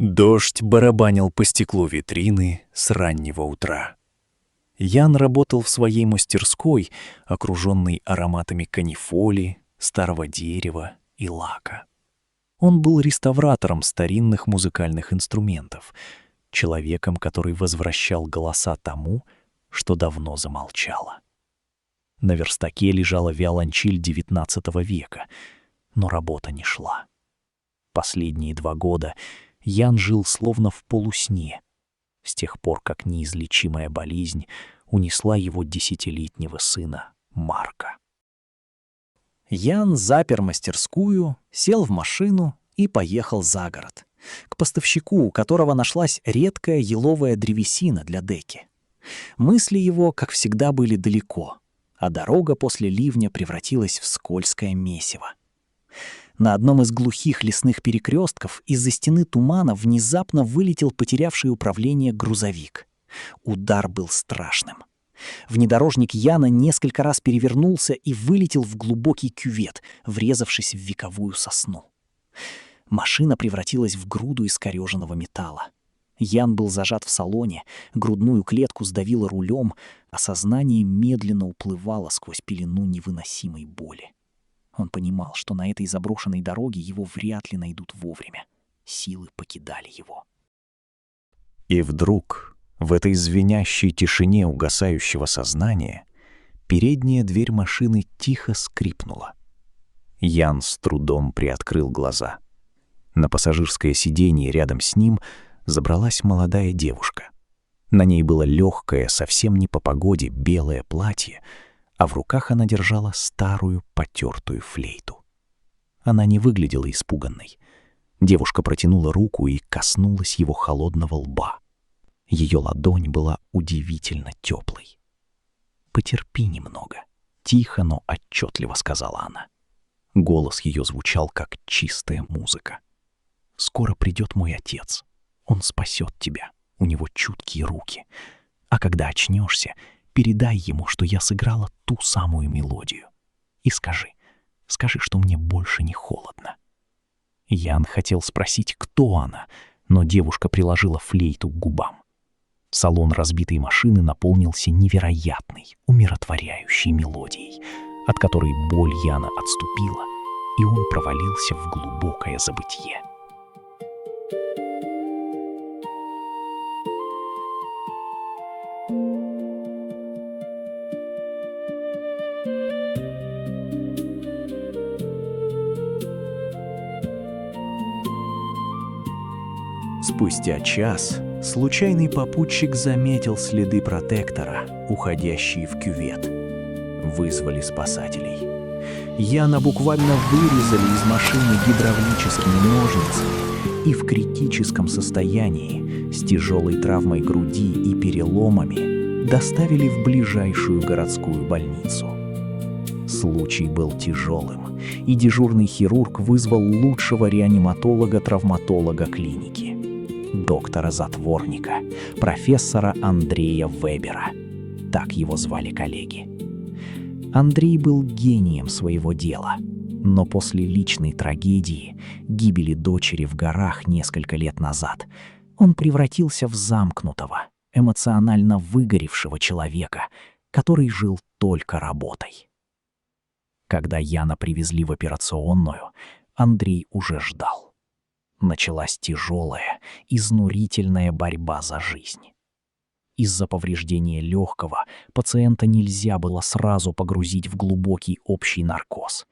Дождь барабанил по стеклу витрины с раннего утра. Ян работал в своей мастерской, окружённой ароматами канифоли, старого дерева и лака. Он был реставратором старинных музыкальных инструментов, человеком, который возвращал голоса тому, что давно замолчало. На верстаке лежала виолончель XIX века, но работа не шла. Последние 2 года Ян жил словно в полусне, с тех пор, как неизлечимая болезнь унесла его 10-летнего сына Марка. Ян запер мастерскую, сел в машину и поехал за город, к поставщику, у которого нашлась редкая еловая древесина для деки. Мысли его, как всегда, были далеко, а дорога после ливня превратилась в скользкое месиво. На одном из глухих лесных перекрестков из-за стены тумана внезапно вылетел потерявший управление грузовик. Удар был страшным. Внедорожник Яна несколько раз перевернулся и вылетел в глубокий кювет, врезавшись в вековую сосну. Машина превратилась в груду искорёженного металла. Ян был зажат в салоне, грудную клетку сдавило рулем, а сознание медленно уплывало сквозь пелену невыносимой боли. Он понимал, что на этой заброшенной дороге его вряд ли найдут вовремя. Силы покидали его. И вдруг, в этой звенящей тишине угасающего сознания, передняя дверь машины тихо скрипнула. Ян с трудом приоткрыл глаза. На пассажирское сиденье рядом с ним забралась молодая девушка. На ней было легкое, совсем не по погоде, белое платье, а в руках она держала старую потертую флейту. Она не выглядела испуганной. Девушка протянула руку и коснулась его холодного лба. Ее ладонь была удивительно теплой. «Потерпи немного», — тихо, но отчетливо сказала она. Голос ее звучал, как чистая музыка. «Скоро придет мой отец. Он спасет тебя. У него чуткие руки. А когда очнешься, передай ему, что я сыграла ту самую мелодию. И скажи, что мне больше не холодно». Ян хотел спросить, кто она, но девушка приложила флейту к губам. Салон разбитой машины наполнился невероятной, умиротворяющей мелодией, от которой боль Яна отступила, и он провалился в глубокое забытье. Спустя час случайный попутчик заметил следы протектора, уходящие в кювет. Вызвали спасателей. Яна буквально вырезали из машины гидравлическими ножницами и в критическом состоянии, с тяжелой травмой груди и переломами, доставили в ближайшую городскую больницу. Случай был тяжелым, и дежурный хирург вызвал лучшего реаниматолога-травматолога клиники. Доктора-затворника, профессора Андрея Вебера. Так его звали коллеги. Андрей был гением своего дела, но после личной трагедии, гибели дочери в горах несколько лет назад, он превратился в замкнутого, эмоционально выгоревшего человека, который жил только работой. Когда Яна привезли в операционную, Андрей уже ждал. Началась тяжелая, изнурительная борьба за жизнь. Из-за повреждения легкого пациента нельзя было сразу погрузить в глубокий общий наркоз.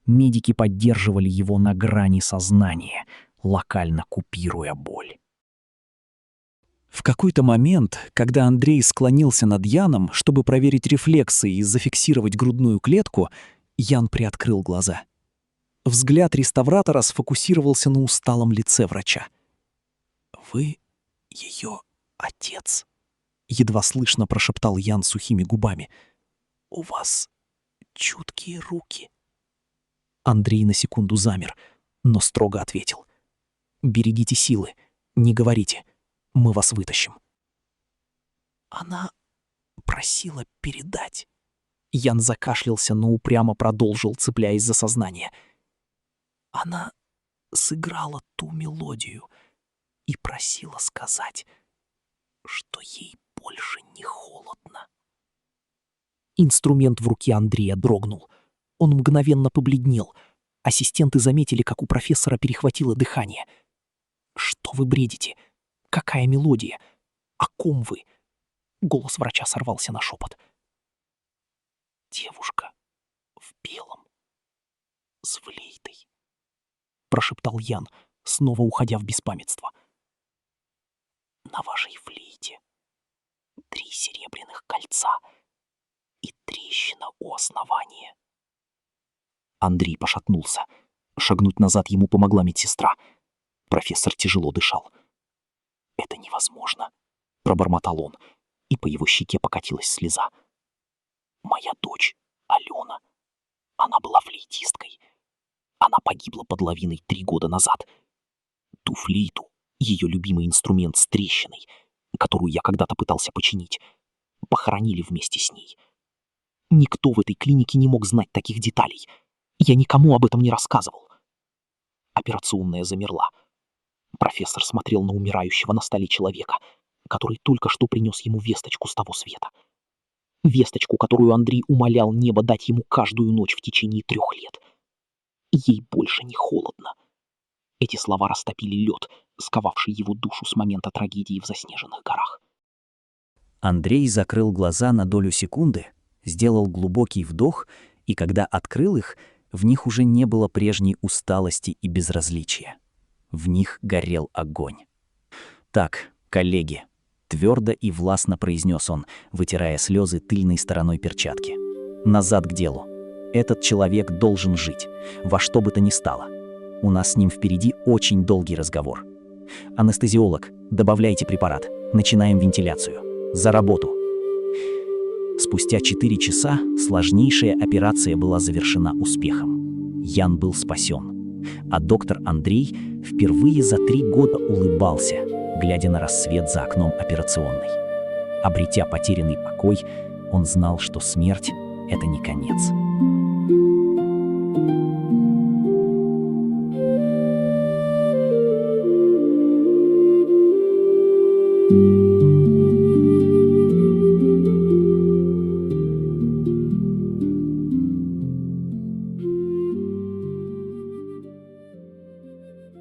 Медики поддерживали его на грани сознания, локально купируя боль. В какой-то момент, когда Андрей склонился над Яном, чтобы проверить рефлексы и зафиксировать грудную клетку, Ян приоткрыл глаза. Взгляд реставратора сфокусировался на усталом лице врача. «Вы ее отец?» — едва слышно прошептал Ян сухими губами. «У вас чуткие руки». Андрей на секунду замер, но строго ответил. «Берегите силы, не говорите, мы вас вытащим». «Она просила передать». Ян закашлялся, но упрямо продолжил, цепляясь за сознание. «Она сыграла ту мелодию, и просила сказать, что ей больше не холодно. Инструмент в руке Андрея дрогнул. Он мгновенно побледнел. Ассистенты заметили, как у профессора перехватило дыхание. «Что вы бредите? Какая мелодия? О ком вы?» Голос врача сорвался на шепот. «Девушка в белом, с флейтой», — прошептал Ян, снова уходя в беспамятство. «На вашей флейте 3 серебряных кольца и трещина у основания». Андрей пошатнулся. Шагнуть назад ему помогла медсестра. Профессор тяжело дышал. «Это невозможно», — пробормотал он, и по его щеке покатилась слеза. «Моя дочь, Алена, она была флейтисткой. Она погибла под лавиной 3 года назад. Ту флейту, ее любимый инструмент с трещиной, которую я когда-то пытался починить, похоронили вместе с ней. Никто в этой клинике не мог знать таких деталей. Я никому об этом не рассказывал». Операционная замерла. Профессор смотрел на умирающего на столе человека, который только что принес ему весточку с того света. Весточку, которую Андрей умолял небо дать ему каждую ночь в течение 3 лет. Ей больше не холодно. Эти слова растопили лед, сковавший его душу с момента трагедии в заснеженных горах. Андрей закрыл глаза на долю секунды, сделал глубокий вдох, и когда открыл их, в них уже не было прежней усталости и безразличия. В них горел огонь. «Так, коллеги», — твердо и властно произнес он, вытирая слезы тыльной стороной перчатки. «Назад к делу. Этот человек должен жить, во что бы то ни стало. У нас с ним впереди очень долгий разговор. Анестезиолог, добавляйте препарат. Начинаем вентиляцию. За работу». Спустя 4 часа сложнейшая операция была завершена успехом. Ян был спасен, а доктор Андрей впервые за 3 года улыбался, глядя на рассвет за окном операционной. Обретя потерянный покой, он знал, что смерть — это не конец. Thank you.